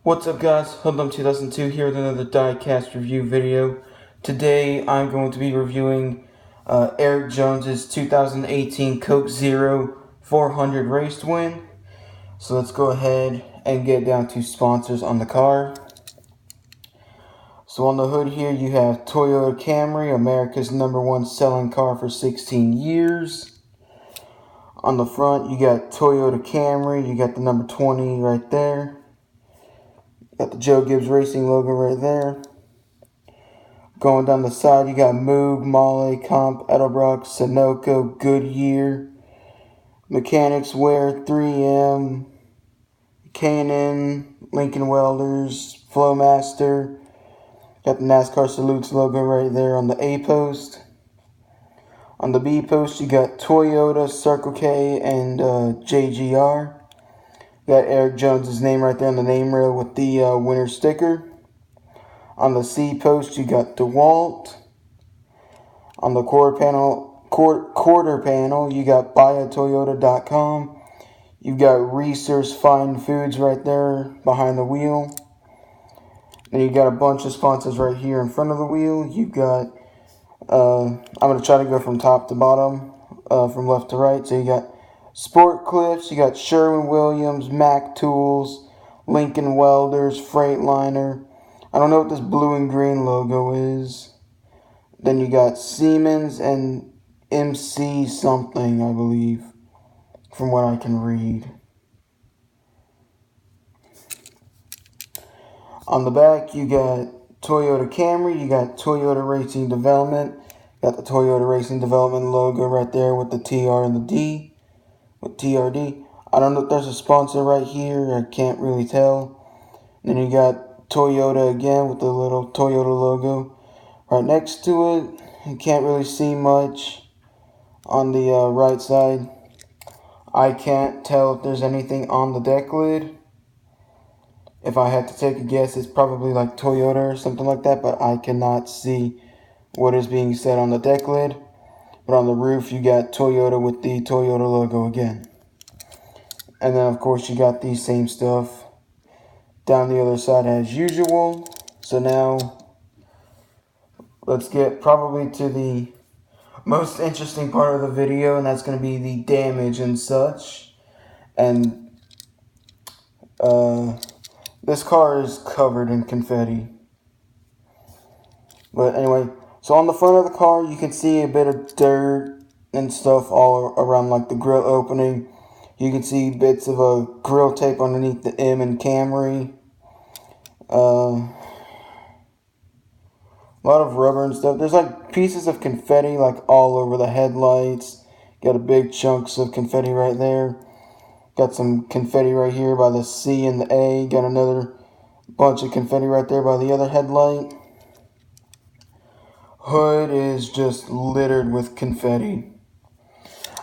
What's up guys, Hoodlum 2002 here with another Diecast review video. Today I'm going to be reviewing Erik Jones's 2018 Coke Zero 400 race win. So let's go ahead and get down to sponsors on the car. So on the hood here you have Toyota Camry, America's #1 selling car for 16 years. On the front you got Toyota Camry, you got the number 20 right there. Got the Joe Gibbs Racing logo right there. Going down the side, you got Moog, Mahle, Comp, Edelbrock, Sunoco, Goodyear, Mechanics Wear, 3M, K&N, Lincoln Welders, Flowmaster. Got the NASCAR Salutes logo right there on the A post. On the B post, you got Toyota, Circle K, and JGR. Got Erik Jones' name right there on the name rail with the winner sticker. On the C post, you got DeWalt. On the quarter panel, you got buyatoyota.com. You've got Reese's Fine Foods right there behind the wheel. And you got a bunch of sponsors right here in front of the wheel. You've got, I'm going to try to go from top to bottom, from left to right. So you got Sport Clips, you got Sherwin-Williams, Mac Tools, Lincoln Welders, Freightliner. I don't know what this blue and green logo is. Then you got Siemens and MC something, I believe, from what I can read. On the back, you got Toyota Camry, you got Toyota Racing Development. Got the Toyota Racing Development logo right there with the TR and the D. With TRD. I don't know if there's a sponsor right here. I can't really tell. And then you got Toyota again with the little Toyota logo right next to it. You can't really see much on the right side. I can't tell if there's anything on the deck lid. If I had to take a guess, it's probably like Toyota or something like that, but I cannot see what is being said on the deck lid. But on the roof, you got Toyota with the Toyota logo again. And then, of course, you got the same stuff down the other side as usual. So now, let's get probably to the most interesting part of the video, and that's going to be the damage and such. And this car is covered in confetti. But anyway, so on the front of the car, you can see a bit of dirt and stuff all around like the grill opening. You can see bits of a grill tape underneath the M and Camry. A lot of rubber and stuff. There's like pieces of confetti like all over the headlights. Got a big chunks of confetti right there. Got some confetti right here by the C and the A. Got another bunch of confetti right there by the other headlight. Hood is just littered with confetti.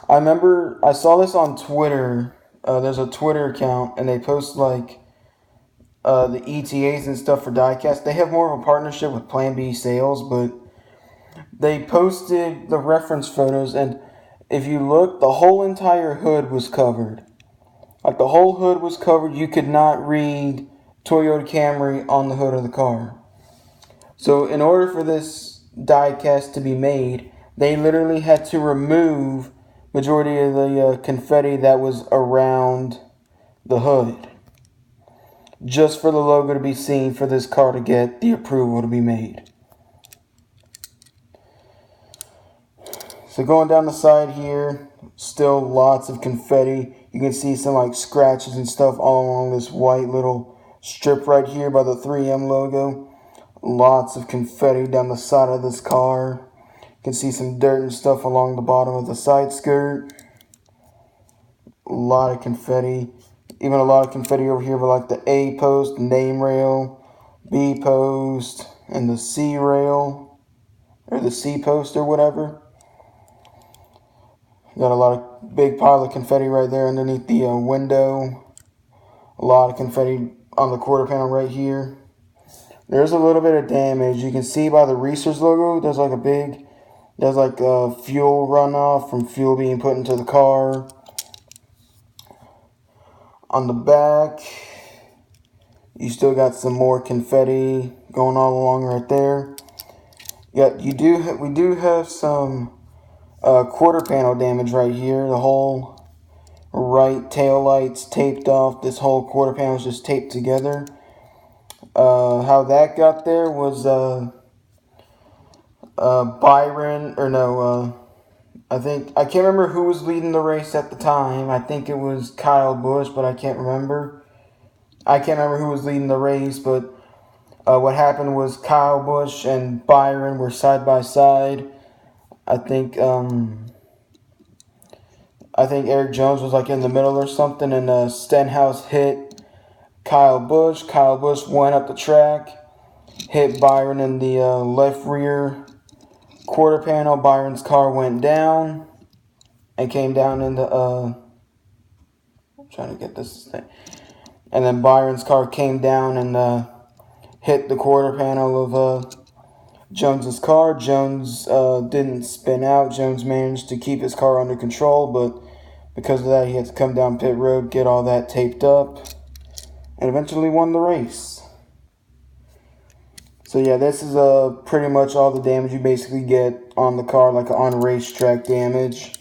I remember I saw this on Twitter. There's a Twitter account and they post like the ETAs and stuff for Diecast. They have more of a partnership with Plan B Sales, but they posted the reference photos, and if you look, the whole entire hood was covered. Like the whole hood was covered. You could not read Toyota Camry on the hood of the car. So in order for this diecast to be made, they literally had to remove majority of the confetti that was around the hood just for the logo to be seen, for this car to get the approval to be made. So going down the side here, still lots of confetti. You can see some like scratches and stuff all along this white little strip right here by the 3M logo. Lots of confetti down the side of this car. You can see some dirt and stuff along the bottom of the side skirt. A lot of confetti. Even a lot of confetti over here by like the A post, name rail, B post, and the C rail. Or the C post or whatever. Got a lot of big pile of confetti right there underneath the window. A lot of confetti on the quarter panel right here. There's a little bit of damage. You can see by the Reese's logo, there's like a fuel runoff from fuel being put into the car. On the back, You still got some more confetti going all along right there. Yeah, we do have some quarter panel damage right here. The whole right tail lights taped off. This whole quarter panel is just taped together. How that got there was Byron, or no, I can't remember who was leading the race at the time. I think it was Kyle Busch, but I can't remember. I can't remember who was leading the race, but what happened was Kyle Busch and Byron were side by side. I think Erik Jones was like in the middle or something, and Stenhouse hit Kyle Busch. Kyle Busch went up the track, hit Byron in the left rear quarter panel. Byron's car went down and came down into I'm trying to get this thing. And then Byron's car came down and hit the quarter panel of Jones's car. Jones didn't spin out. Jones managed to keep his car under control, but because of that, he had to come down pit road, get all that taped up, and eventually won the race. So yeah, this is pretty much all the damage you basically get on the car, like on racetrack damage.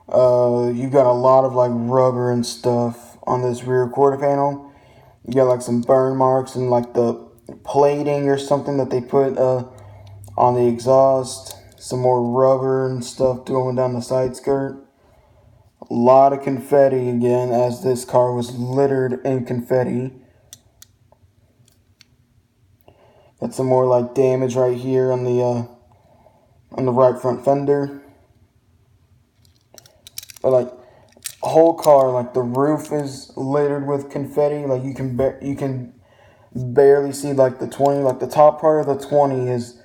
You've got a lot of like rubber and stuff on this rear quarter panel. You got like some burn marks and like the plating or something that they put on the exhaust. Some more rubber and stuff going down the side skirt. A lot of confetti again, as this car was littered in confetti. Got some more like damage right here on the right front fender. But like whole car, like the roof is littered with confetti. Like you can barely see like the 20, like the top part of the 20 is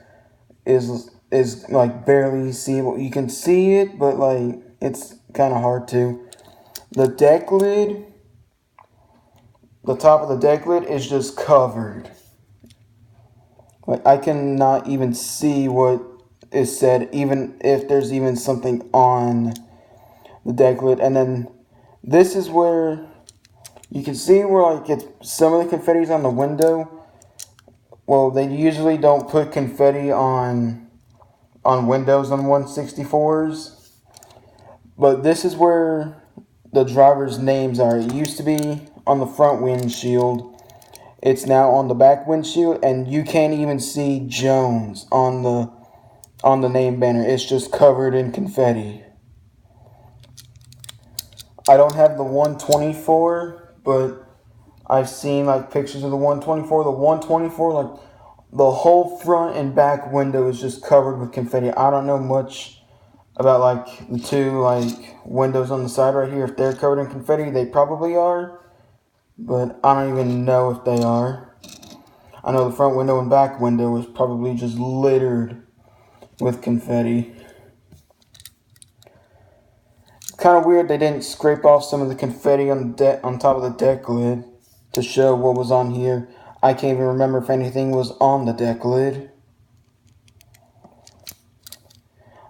like barely seeable. You can see it, but like it's kind of hard to. The deck lid, the top of the deck lid is just covered. Like I cannot even see what is said, even if there's even something on the deck lid. And then this is where you can see where like it's some of the confetti's on the window. Well, they usually don't put confetti on windows on 164s, but this is where the driver's names are. It used to be on the front windshield. It's now on the back windshield, and you can't even see Jones on the name banner. It's just covered in confetti. I don't have the 124, but I've seen like pictures of the 124. The 124, like the whole front and back window is just covered with confetti. I don't know much about like the two like windows on the side right here. If they're covered in confetti, they probably are, but I don't even know if they are. I know the front window and back window is probably just littered with confetti. Kind of weird they didn't scrape off some of the confetti on top of the deck lid to show what was on here. I can't even remember if anything was on the deck lid.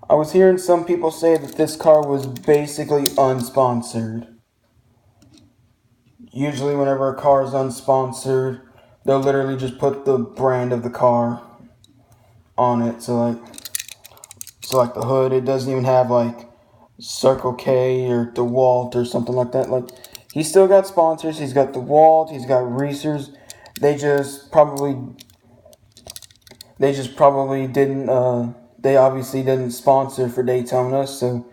I was hearing some people say that this car was basically unsponsored. Usually whenever a car is unsponsored, they'll literally just put the brand of the car on it. So like the hood, it doesn't even have like Circle K or DeWalt or something like that. Like he's still got sponsors. He's got DeWalt. He's got Reese's. They just probably didn't. They obviously didn't sponsor for Daytona. So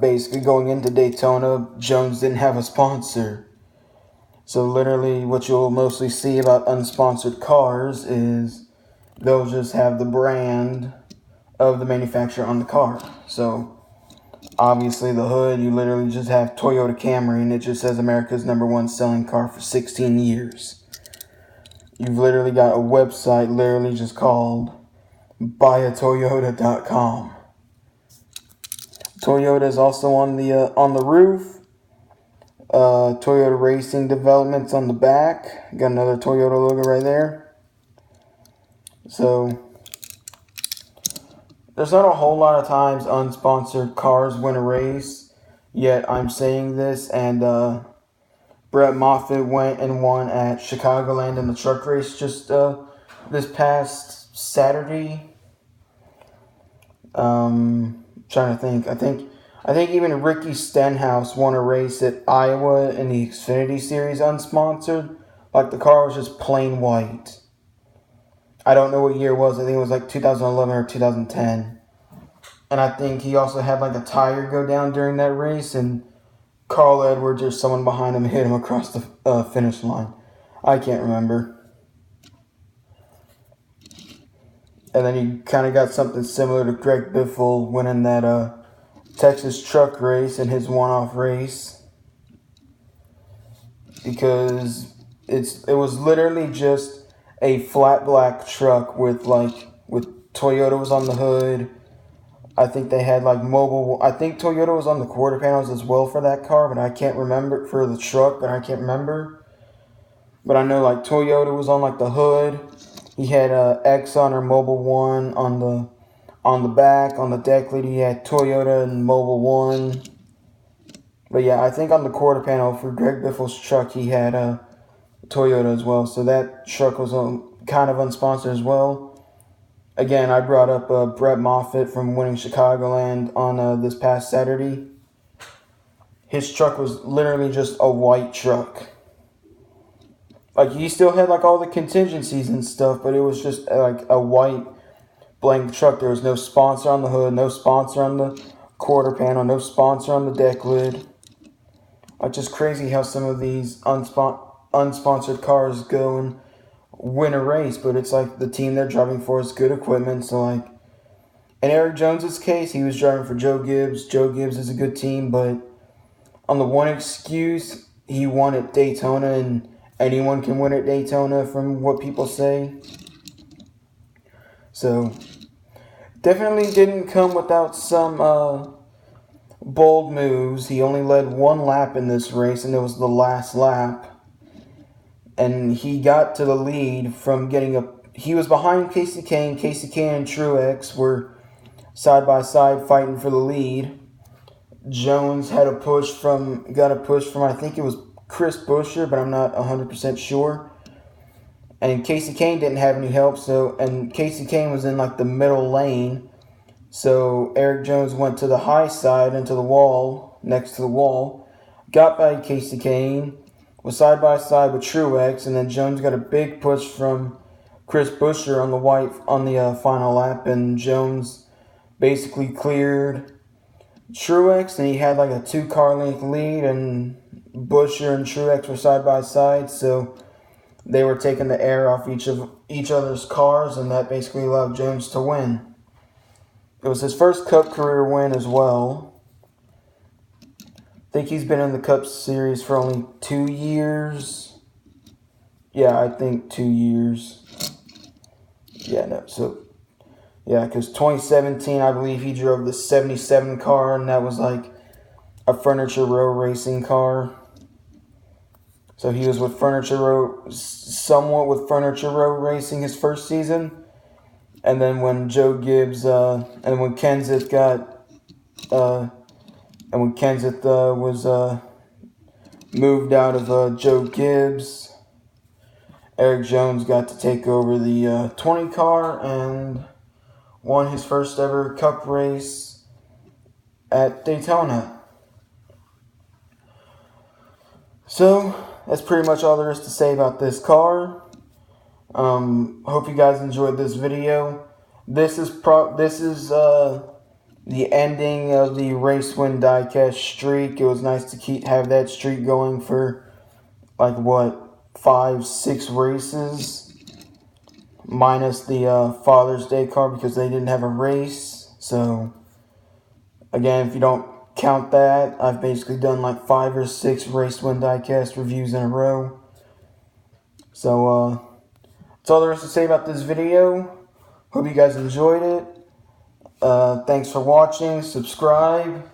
basically going into Daytona, Jones didn't have a sponsor. So literally, what you'll mostly see about unsponsored cars is they'll just have the brand of the manufacturer on the car. So obviously the hood, you literally just have Toyota Camry and it just says America's #1 selling car for 16 years. You've literally got a website literally just called buyatoyota.com. Toyota is also on the roof. Toyota Racing Developments on the back. Got another Toyota logo right there. So there's not a whole lot of times unsponsored cars win a race, yet I'm saying this, and Brett Moffitt went and won at Chicagoland in the truck race just this past Saturday. Trying to think. I think even Ricky Stenhouse won a race at Iowa in the Xfinity Series unsponsored. Like, the car was just plain white. I don't know what year it was. I think it was like 2011 or 2010. And I think he also had like a tire go down during that race, and Carl Edwards or someone behind him hit him across the finish line. I can't remember. And then he kind of got something similar to Greg Biffle winning that Texas truck race in his one-off race. Because it was literally just a flat black truck with Toyota was on the hood. I think they had like mobile. I think Toyota was on the quarter panels as well for that car, but I can't remember for the truck. But I can't remember. But I know like Toyota was on like the hood. He had Exxon or Mobil 1 on the back. On the deck lid he had Toyota and Mobil 1. But yeah, I think on the quarter panel for Greg Biffle's truck he had Toyota as well. So that truck was kind of unsponsored as well. Again, I brought up Brett Moffitt from winning Chicagoland on this past Saturday. His truck was literally just a white truck. Like, he still had like all the contingencies and stuff, but it was just like a white blank truck. There was no sponsor on the hood, no sponsor on the quarter panel, no sponsor on the deck lid. Like, just crazy how some of these unsponsored cars go and win a race, but it's like the team they're driving for is good equipment. So like in Erik Jones's case, he was driving for Joe Gibbs. Joe Gibbs is a good team, but on the one excuse, he won at Daytona, and anyone can win at Daytona from what people say. So definitely didn't come without some bold moves. He only led one lap in this race, and it was the last lap. And he got to the lead from he was behind Casey Kane. Casey Kane and Truex were side by side fighting for the lead. Jones got a push from, I think it was Chris Buescher, but I'm not 100% sure. And Casey Kane didn't have any help, and Casey Kane was in like the middle lane. So Erik Jones went to the high side into the wall, next to the wall, got by Casey Kane, was side by side with Truex, and then Jones got a big push from Chris Buescher on the final lap, and Jones basically cleared Truex, and he had like a 2-car length lead, and Buescher and Truex were side by side, so they were taking the air off each other's cars, and that basically allowed Jones to win. It was his first Cup career win as well. I think he's been in the Cup Series for only 2 years. Yeah, I think 2 years. Yeah, no, so, yeah, because 2017, I believe he drove the 77 car, and that was like a Furniture Row racing car. So he was with somewhat with Furniture Row Racing his first season. And then when Joe Gibbs, and when Kenseth was moved out of Joe Gibbs, Erik Jones got to take over the 20 car and won his first ever Cup race at Daytona. So that's pretty much all there is to say about this car. Hope you guys enjoyed this video. This is the ending of the Race Win Diecast streak. It was nice to have that streak going for like 5-6 races, minus the Father's Day car because they didn't have a race. So again, if you don't count that, I've basically done like 5 or 6 Race Win Diecast reviews in a row. So that's all there is to say about this video. Hope you guys enjoyed it. Thanks for watching. Subscribe.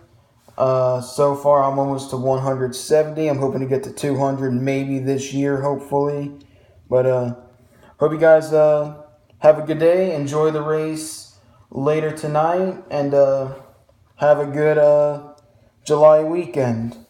So far, I'm almost to 170. I'm hoping to get to 200 maybe this year, hopefully. But hope you guys have a good day. Enjoy the race later tonight. And have a good July weekend.